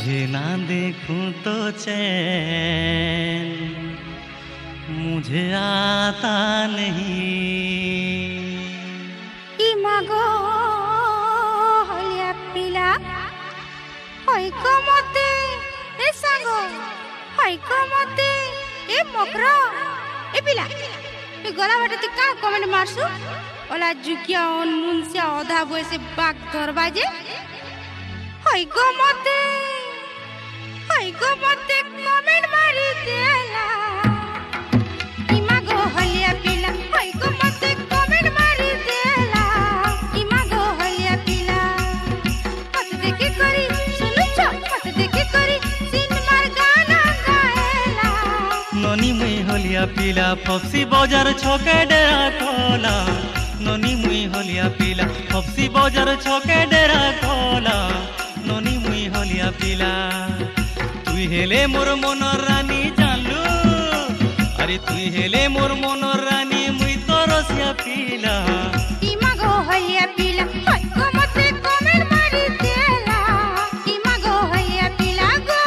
तुझे ना देखूं तो चैन मुझे आता नहीं। ইমাগো হলিয়া পিলা হইকো মতে এ সাঙ্গ হইকো মতে এ মকর এ পিলা এ গলা বাটে তুই কা কমেন্ট মারছু ওলা জুকিয়া অন মুনসিয়া অধা বয়সে বাঘ ধরবা যে হইকো মতে কমেন্ট মারি দেলা। ইমাগো হলিয়া পিলা হইকো মতে কমেন্ট মারি দেলা। ইমাগো হলিয়া পিলা মতে দেখি করি শুনুছ মতে দেখি করি সিনেমার গানা গায়লা। ননি মুই হলিয়া পিলা ফপসি বাজার ছকে ডেরা খোলা। ননি মুই হলিয়া পিলা ফপসি বাজার ছকে ডেরা খোলা। ননি মুই হলিয়া পিলা তুই হেলে মোর মনর রানী জানলু। আরে তুই হেলে মোর মনর রানী মুই তোর রসিয়া পিলা। ইমাগো হলিয়া পিলা হইকো মতে কমেন্ট মারি দেলা। ইমাগো হলিয়া পিলা গো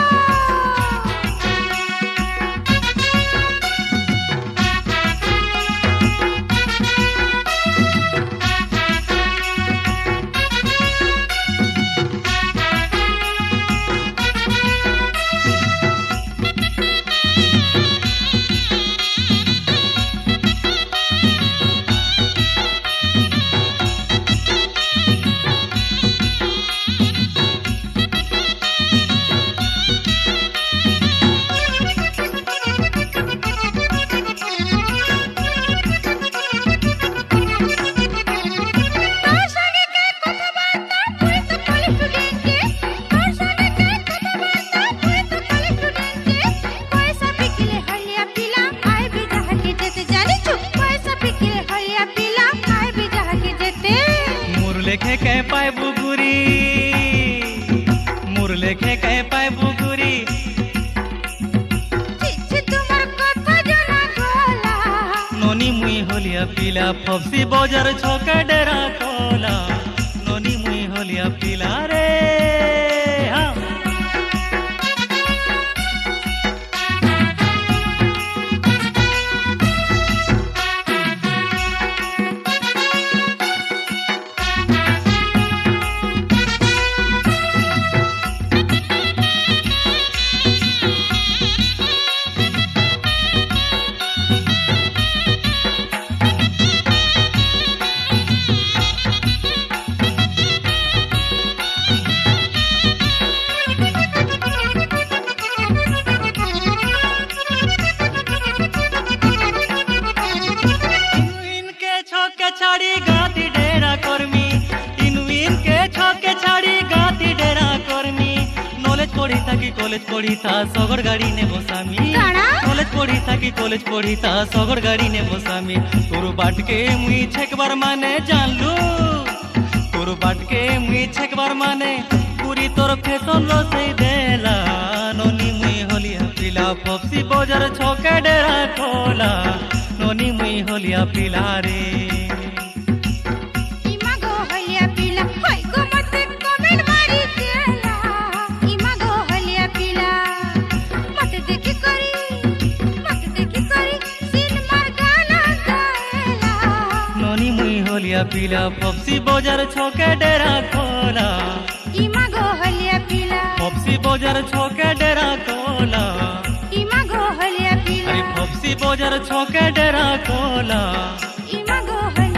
लेखे कह पाए बुगुरी मोर लेखे कह पाए बुगुरी। তোমার কথা জানা গলা। ননি মুই হলিয়া পিলা ফপসি বাজার ছকে ডেরা খোলা। ননি মুই হলিয়া পিলা রে হ্যাঁ। छाड़ी गाती डेरा कर्मी इनविन के छके छाड़ी गाती डेरा कर्मी। नॉलेज पढ़ी थाकी कॉलेज पढ़ी था सगड़ गाड़ी ने बसामी। कॉलेज पढ़ी थाकी कॉलेज पढ़ी था सगड़ गाड़ी ने बसामी। तोर बाट के मुई छेकबार माने जानलू। तोर बाट के मुई छेकबार माने पूरी तोर फैशन रसई देला। ननी मुई हलिया पिला फपसी बाजार छके डेरा खोला। ननी मुई हलिया पिला रे। पिला फपसी बाजार छके डेरा खोला। इमागो हलिया पिला फपसी बाजार छके डेरा खोला। इमागो हलिया पिला अरे फपसी बाजार छके डेरा खोला। इमागो हलिया